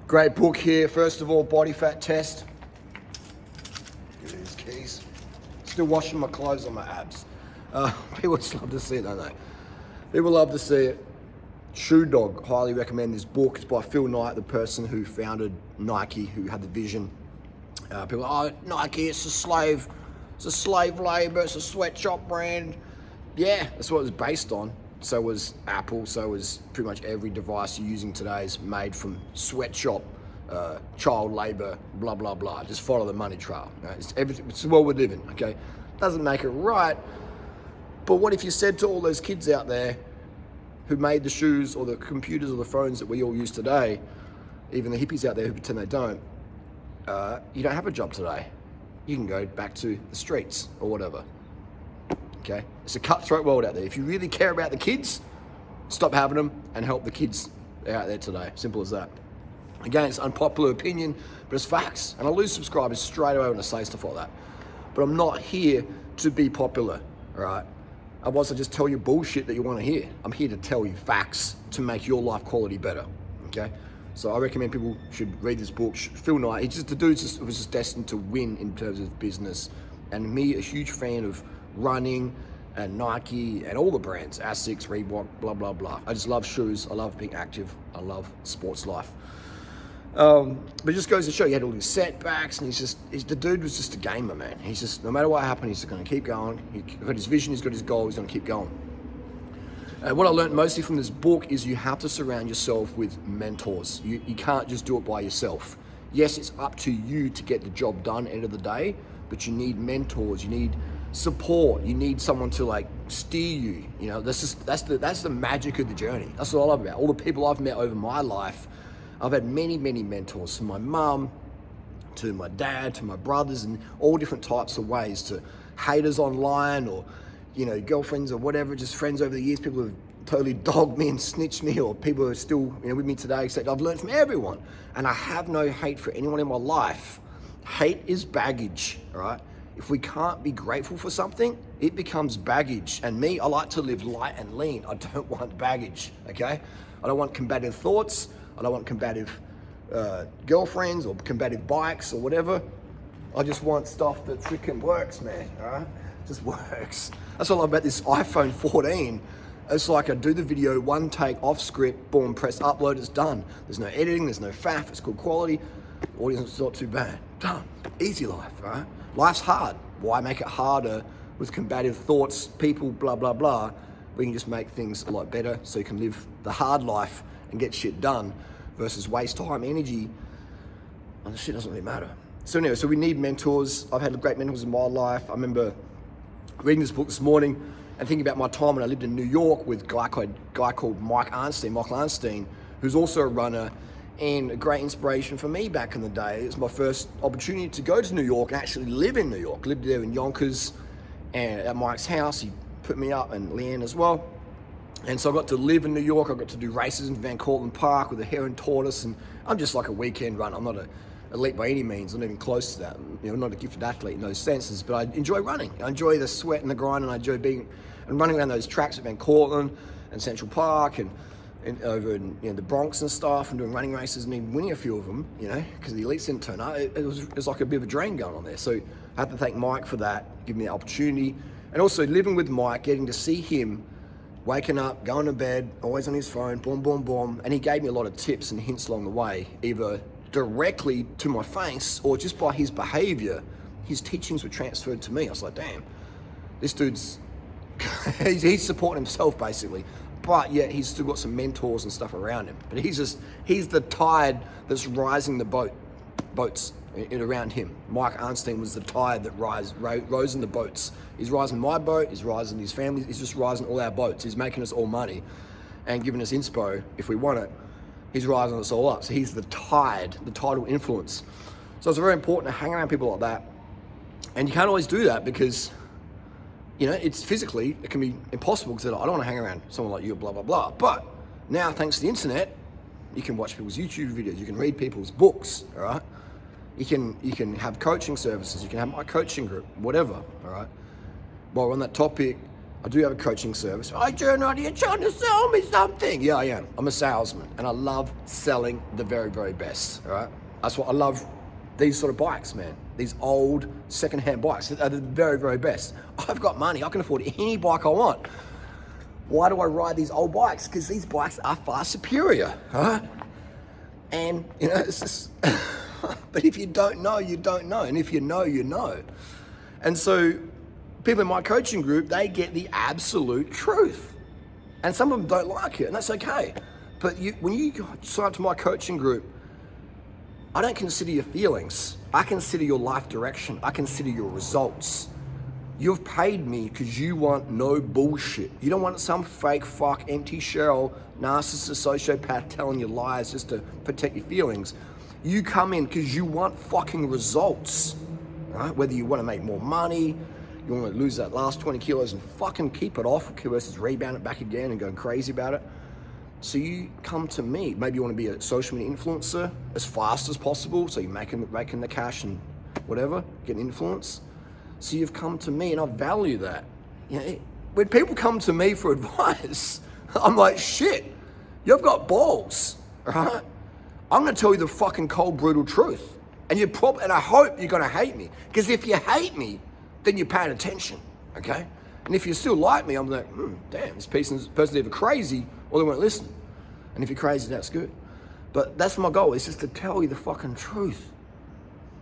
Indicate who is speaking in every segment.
Speaker 1: Great book here. First of all, body fat test. Give me these keys. Still washing my clothes on my abs. People just love to see it, don't they? People love to see it. Shoe Dog, highly recommend this book. It's by Phil Knight, the person who founded Nike, who had the vision. People are, oh, Nike, it's a slave labor, it's a sweatshop brand. Yeah, that's what it was based on. So was Apple, so was pretty much every device you're using today is made from sweatshop, child labor, blah, blah, blah. Just follow the money trail. You know, it's the world we live in, okay? Doesn't make it right, but what if you said to all those kids out there who made the shoes or the computers or the phones that we all use today, even the hippies out there who pretend they don't, you don't have a job today. You can go back to the streets or whatever. Okay? It's a cutthroat world out there. If you really care about the kids, stop having them and help the kids out there today. Simple as that. Again, it's unpopular opinion, but it's facts. And I lose subscribers straight away when I say stuff like that. But I'm not here to be popular, all right? Otherwise, I just tell you bullshit that you want to hear. I'm here to tell you facts to make your life quality better, okay? So I recommend people should read this book. Phil Knight, the dude was just destined to win in terms of business. And me, a huge fan of running and Nike and all the brands, Asics, Reebok, blah, blah, blah. I just love shoes. I love being active. I love sports life. But it just goes to show, he had all these setbacks, and the dude was just a gamer, man. He's just, no matter what happened, he's just going to keep going. He's got his vision, he's got his goal, he's going to keep going. And what I learned mostly from this book is you have to surround yourself with mentors. You can't just do it by yourself. Yes, it's up to you to get the job done at the end of the day, but you need mentors, you need support, you need someone to like steer you. You know, that's the magic of the journey. That's what I love about all the people I've met over my life. I've had many mentors, from my mum to my dad to my brothers, and all different types of ways, to haters online or, you know, girlfriends or whatever, just friends over the years, people who have totally dogged me and snitched me, or people who are still, you know, with me today, except I've learned from everyone. And I have no hate for anyone in my life. Hate is baggage, all right? If we can't be grateful for something, it becomes baggage. And me, I like to live light and lean. I don't want baggage, okay? I don't want combative thoughts. I don't want combative girlfriends or combative bikes or whatever. I just want stuff that freaking works, man, all right? It just works. That's what I love about this iPhone 14. It's like I do the video, one take, off script, boom, press upload, it's done. There's no editing, there's no faff, it's good quality. The audience is not too bad. Done. Easy life, right? Life's hard. Why make it harder with combative thoughts, people, blah, blah, blah? We can just make things a lot better so you can live the hard life and get shit done versus waste time, energy, and the shit doesn't really matter. So anyway, so we need mentors. I've had great mentors in my life. I remember reading this book this morning and thinking about my time when I lived in New York with a guy called Michael Arnstein, who's also a runner and a great inspiration for me back in the day. It was my first opportunity to go to New York and actually live in New York. Lived there in Yonkers and at Mike's house. He put me up, and Leanne as well. And so I got to live in New York. I got to do races in Van Cortlandt Park with a hare and tortoise, and I'm just like a weekend runner. I'm not an elite by any means. I'm not even close to that. You know, I'm not a gifted athlete in those senses, but I enjoy running. I enjoy the sweat and the grind, and I enjoy being and running around those tracks at Van Cortlandt and Central Park and over in, you know, the Bronx and stuff, and doing running races and even winning a few of them, you know, because the elites didn't turn up. It was like a bit of a dream going on there. So I have to thank Mike for that, giving me the opportunity. And also living with Mike, getting to see him waking up, going to bed, always on his phone, boom, boom, boom. And he gave me a lot of tips and hints along the way, either directly to my face or just by his behavior. His teachings were transferred to me. I was like, damn, this dude's, he's supporting himself basically, but yet he's still got some mentors and stuff around him. But he's the tide that's rising the boats around him. Mike Arnstein was the tide that rose in the boats. He's rising my boat, he's rising his family, he's just rising all our boats. He's making us all money and giving us inspo if we want it. He's rising us all up. So he's the tide, the tidal influence. So it's very important to hang around people like that. And you can't always do that because, you know, it's physically, it can be impossible because I don't want to hang around someone like you, blah, blah, blah. But now, thanks to the internet, you can watch people's YouTube videos, you can read people's books, all right? You can have coaching services, you can have my coaching group, whatever, all right? While we're on that topic, I do have a coaching service. I turn on, you're trying to sell me something. Yeah, I am. I'm a salesman, and I love selling the very, very best, all right? That's what I love, these sort of bikes, man. These old secondhand bikes are the very, very best. I've got money. I can afford any bike I want. Why do I ride these old bikes? Because these bikes are far superior, huh? And, you know, it's just... But if you don't know, you don't know. And if you know, you know. And so people in my coaching group, they get the absolute truth. And some of them don't like it, and that's okay. But when you sign up to my coaching group, I don't consider your feelings. I consider your life direction. I consider your results. You've paid me because you want no bullshit. You don't want some fake fuck, empty shell, narcissist, sociopath telling you lies just to protect your feelings. You come in because you want fucking results, right? Whether you want to make more money, you want to lose that last 20 kilos and fucking keep it off versus rebound it back again and going crazy about it. So you come to me. Maybe you want to be a social media influencer as fast as possible, so you're making the cash and whatever, getting influence. So you've come to me, and I value that. You know, when people come to me for advice, I'm like, shit, you've got balls, right? I'm gonna tell you the fucking cold, brutal truth. And and I hope you're gonna hate me. Because if you hate me, then you're paying attention, okay? And if you still like me, I'm like, damn, this person's either crazy or they won't listen. And if you're crazy, that's good. But that's my goal, is just to tell you the fucking truth.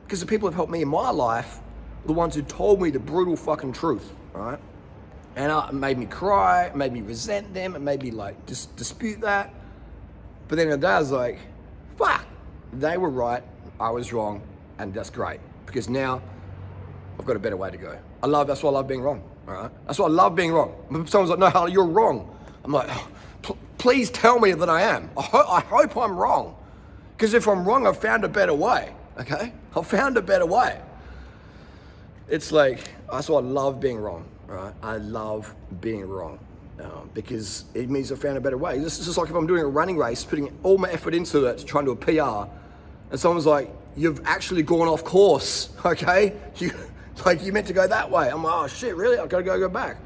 Speaker 1: Because the people who have helped me in my life are the ones who told me the brutal fucking truth, right? And it made me cry, it made me resent them, it made me like dispute that. But then the day I was like, fuck, they were right, I was wrong, and that's great. Because now I've got a better way to go. That's why I love being wrong, all right? That's why I love being wrong. When someone's like, no, Harley, you're wrong. I'm like, please tell me that I am. I hope I'm wrong. Because if I'm wrong, I've found a better way, okay? I've found a better way. It's like, that's why I love being wrong, all right? I love being wrong. Because it means I found a better way. This is just like if I'm doing a running race, putting all my effort into it, trying to do a PR, and someone's like, you've actually gone off course, okay? You meant to go that way. I'm like, oh shit, really? I've got to go back.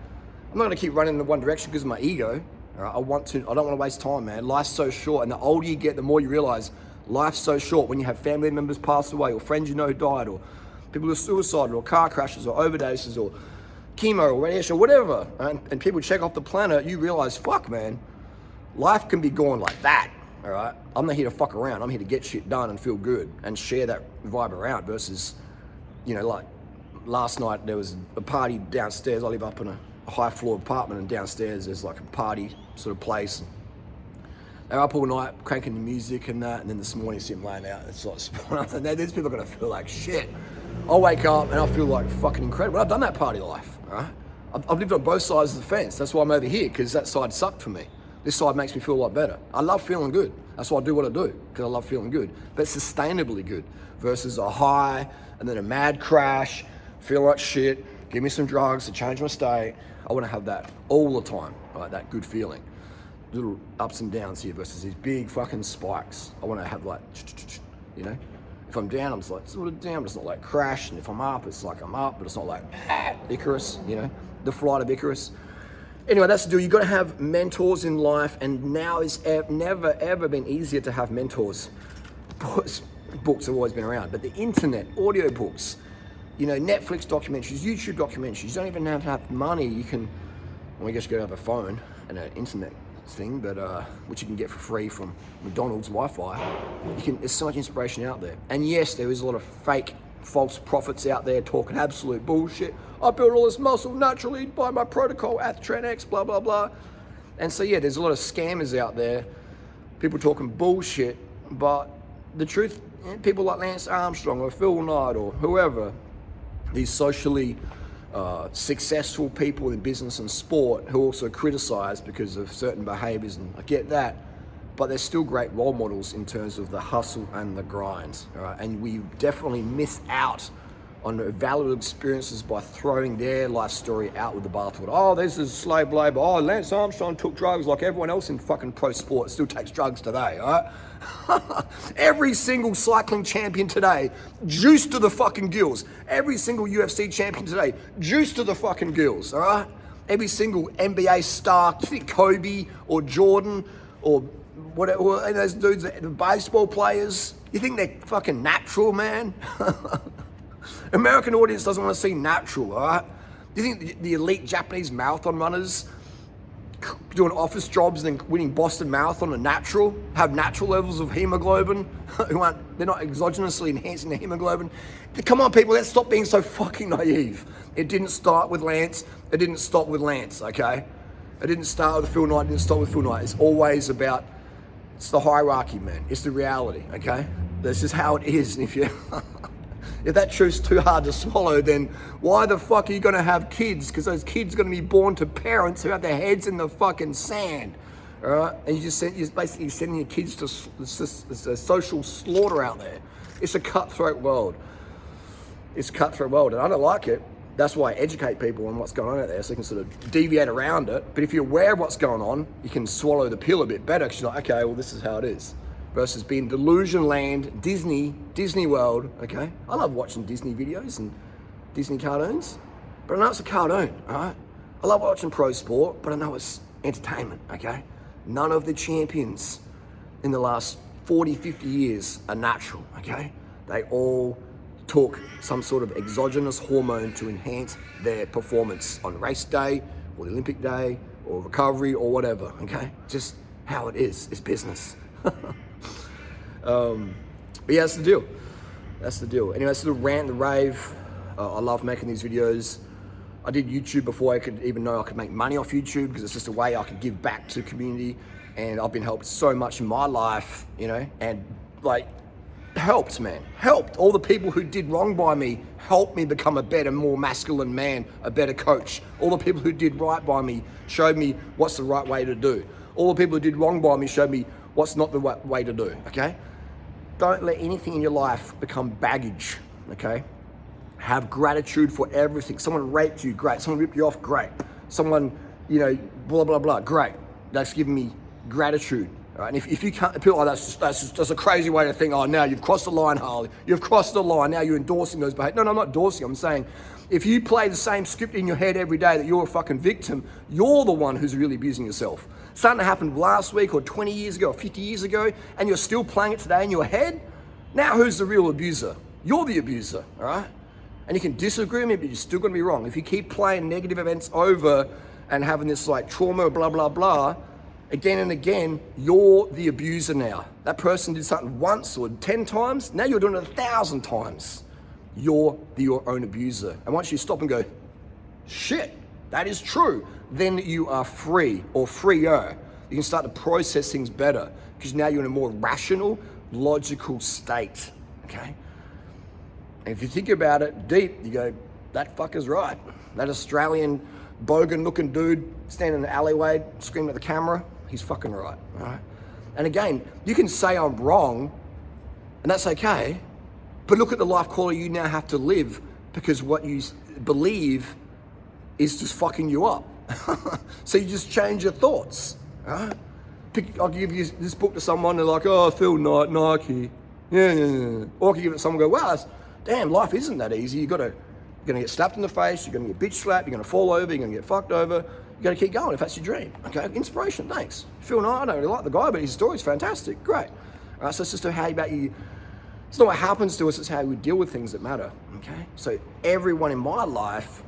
Speaker 1: I'm not gonna keep running in the one direction because of my ego. All right? I don't want to waste time, man. Life's so short, and the older you get, the more you realize life's so short. When you have family members pass away, or friends you know who died, or people who are suicidal, or car crashes, or overdoses, or chemo, or radiation, or whatever, and people check off the planet, you realize, fuck, man, life can be going like that, all right? I'm not here to fuck around. I'm here to get shit done and feel good and share that vibe around versus, you know, like last night there was a party downstairs. I live up in a high floor apartment, and downstairs there's like a party sort of place. They're up all night cranking the music and that, and then this morning you see them laying out. It's like, these people are gonna feel like shit. I'll wake up and I'll feel like fucking incredible. I've done that party life, all right? I've lived on both sides of the fence. That's why I'm over here, because that side sucked for me. This side makes me feel a lot better. I love feeling good. That's why I do what I do, because I love feeling good. But sustainably good versus a high and then a mad crash, feel like shit, give me some drugs to change my state. I want to have that all the time, right? That good feeling. Little ups and downs here versus these big fucking spikes. I want to have like, you know? If I'm down, I'm just like sort of down, but it's not like crash. And if I'm up, it's like I'm up, but it's not like Icarus, you know? The flight of Icarus. Anyway, that's the deal. You've got to have mentors in life, and now it's never, ever been easier to have mentors. Books have always been around, but the internet, audio books, you know, Netflix documentaries, YouTube documentaries, you don't even have to have money. You can, well, I guess you got to have a phone and an internet thing, but which you can get for free from McDonald's Wi-Fi. There's so much inspiration out there. And yes, there is a lot of fake, false prophets out there talking absolute bullshit. I built all this muscle naturally by my protocol, Athtran X, blah, blah, blah. And so, yeah, there's a lot of scammers out there, people talking bullshit, but the truth, people like Lance Armstrong or Phil Knight or whoever, these socially successful people in business and sport who also criticize because of certain behaviors, and I get that, but they're still great role models in terms of the hustle and the grind, all right? And we definitely miss out on valuable experiences by throwing their life story out with the bathwater. Oh, this is slave labor. Oh, Lance Armstrong took drugs like everyone else in fucking pro sport still takes drugs today, all right? Every single cycling champion today, juiced to the fucking gills. Every single UFC champion today, juiced to the fucking gills, all right? Every single NBA star, you think Kobe or Jordan or whatever, or those dudes, the baseball players, you think they're fucking natural, man? American audience doesn't want to see natural, all right? Do you think the elite Japanese marathon runners doing office jobs and then winning Boston Marathon are natural, have natural levels of hemoglobin, they're not exogenously enhancing their hemoglobin? Come on, people, let's stop being so fucking naive. It didn't start with Lance, it didn't stop with Lance, okay? It didn't start with Phil Knight, it didn't stop with Phil Knight. It's always about, it's the hierarchy, man. It's the reality, okay? This is how it is, and if you... If that truth's too hard to swallow, then why the fuck are you gonna have kids? Because those kids are gonna be born to parents who have their heads in the fucking sand, all right? And you're basically sending your kids to it's a social slaughter out there. It's a cutthroat world. It's a cutthroat world, and I don't like it. That's why I educate people on what's going on out there, so you can sort of deviate around it. But if you're aware of what's going on, you can swallow the pill a bit better, because you're like, okay, well, this is how it is. Versus being delusion land, Disney World, okay? I love watching Disney videos and Disney cartoons, but I know it's a cartoon, all right? I love watching pro sport, but I know it's entertainment, okay? None of the champions in the last 40, 50 years are natural, okay? They all took some sort of exogenous hormone to enhance their performance on race day or the Olympic day or recovery or whatever, okay? Just how it is, it's business. But yeah, that's the deal. That's the deal. Anyway, that's the rant and the rave. I love making these videos. I did YouTube before I could even know I could make money off YouTube, because it's just a way I could give back to the community. And I've been helped so much in my life, you know, and like helped, man. Helped. All the people who did wrong by me helped me become a better, more masculine man, a better coach. All the people who did right by me showed me what's the right way to do. All the people who did wrong by me showed me what's not the right way to do, okay? Don't let anything in your life become baggage, okay? Have gratitude for everything. Someone raped you, great. Someone ripped you off, great. Someone, you know, blah, blah, blah, great. That's giving me gratitude, all right? And if you can't, people, oh, that's a crazy way to think, oh, now you've crossed the line, Harley. You've crossed the line, now you're endorsing those behaviors. No, I'm not endorsing, I'm saying, if you play the same script in your head every day that you're a fucking victim, you're the one who's really abusing yourself. Something that happened last week or 20 years ago or 50 years ago, and you're still playing it today in your head, now who's the real abuser? You're the abuser, all right? And you can disagree with me, but you're still gonna be wrong. If you keep playing negative events over and having this like trauma, blah, blah, blah, again and again, you're the abuser now. That person did something once or 10 times, now you're doing it 1,000 times. You're your own abuser. And once you stop and go, shit, that is true, then you are free or freer. You can start to process things better, because now you're in a more rational, logical state, okay? And if you think about it deep, you go, that fucker's right. That Australian bogan looking dude standing in the alleyway screaming at the camera, he's fucking right, all right? And again, you can say I'm wrong, and that's okay, but look at the life quality you now have to live, because what you believe is just fucking you up. So you just change your thoughts, all right? I'll give you this book to someone, they're like, oh, Phil Knight, Nike, yeah. Or I can give it to someone and go, wow, damn, life isn't that easy. You're gonna get slapped in the face, you're gonna get bitch slapped, you're gonna fall over, you're gonna get fucked over. You gotta keep going if that's your dream, okay? Inspiration, thanks. Phil Knight, I don't really like the guy, but his story's fantastic, great. All right, so it's just how about you, it's not what happens to us, it's how we deal with things that matter, okay? So everyone in my life,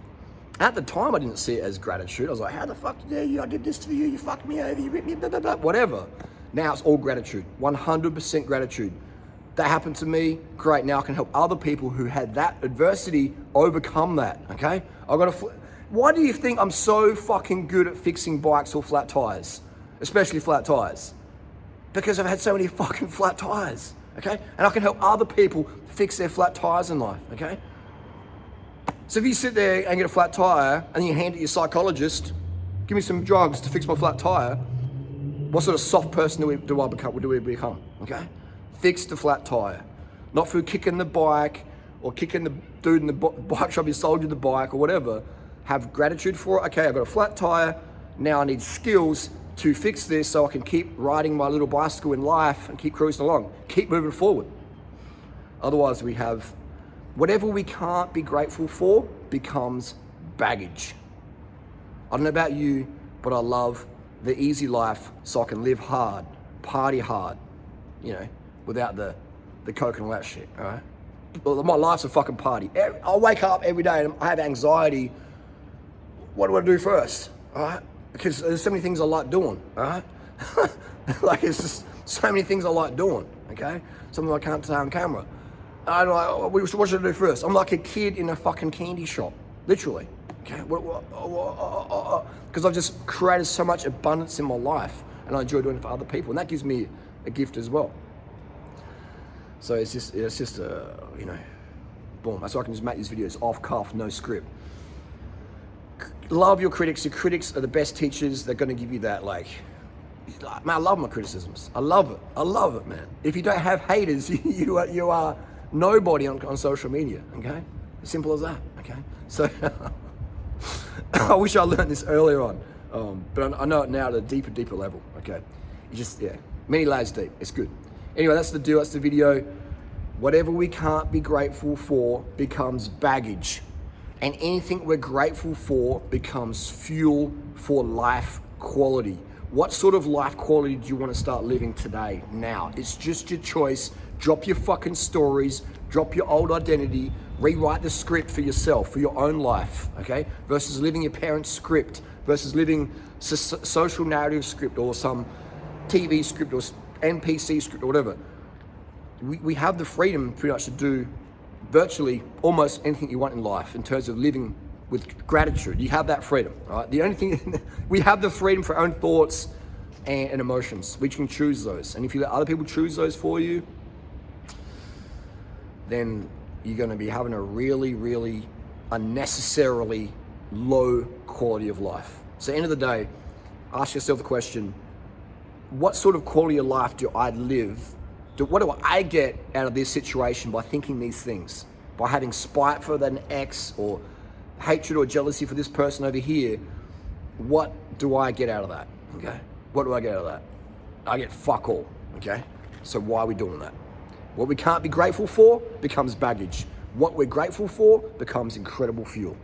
Speaker 1: at the time I didn't see it as gratitude. I was like, how the fuck dare you? I did this to you, you fucked me over, you ripped me, blah, blah, blah, whatever. Now it's all gratitude, 100% gratitude. That happened to me, great, now I can help other people who had that adversity overcome that, okay? Why do you think I'm so fucking good at fixing bikes or flat tires? Especially flat tires. Because I've had so many fucking flat tires, okay? And I can help other people fix their flat tires in life, okay? So if you sit there and get a flat tire and you hand it to your psychologist, give me some drugs to fix my flat tire, what sort of soft person do we become, okay? Fix the flat tire. Not through kicking the bike or kicking the dude in the bike shop who sold you the bike or whatever. Have gratitude for it. Okay, I've got a flat tire. Now I need skills to fix this so I can keep riding my little bicycle in life and keep cruising along. Keep moving forward. Otherwise we have whatever we can't be grateful for becomes baggage. I don't know about you, but I love the easy life so I can live hard, party hard, you know, without the coke and all that shit, all right? Well, my life's a fucking party. I wake up every day and I have anxiety. What do I do first, all right? Because there's so many things I like doing, all right? Like, it's just so many things I like doing, okay? Something I can't say on camera. I'm like, what should I do first? I'm like a kid in a fucking candy shop, literally, okay? Because I've just created so much abundance in my life and I enjoy doing it for other people, and that gives me a gift as well. So it's just you know, boom. That's why I can just make these videos off cuff, no script. Love your critics. Your critics are the best teachers. They're going to give you that, like, man, I love my criticisms. I love it, man. If you don't have haters, you are nobody on social media, okay? As simple as that, okay? So, I wish I learned this earlier on, but I know it now at a deeper level, okay? You just, yeah, many layers deep. It's good. Anyway, that's the deal. That's the video. Whatever we can't be grateful for becomes baggage. And anything we're grateful for becomes fuel for life quality. What sort of life quality do you want to start living today, now? It's just your choice. Drop your fucking stories, drop your old identity, rewrite the script for yourself, for your own life, okay? Versus living your parents' script, versus living social narrative script or some TV script or NPC script or whatever. We have the freedom pretty much to do virtually almost anything you want in life in terms of living with gratitude. You have that freedom, right? The only thing, we have the freedom for our own thoughts and emotions. We can choose those. And if you let other people choose those for you, then you're gonna be having a really unnecessarily low quality of life. So at the end of the day, ask yourself the question, what sort of quality of life do I live? What do I get out of this situation by thinking these things? By having spite for an ex or hatred or jealousy for this person over here, what do I get out of that, okay? What do I get out of that? I get fuck all, okay? So why are we doing that? What we can't be grateful for becomes baggage. What we're grateful for becomes incredible fuel.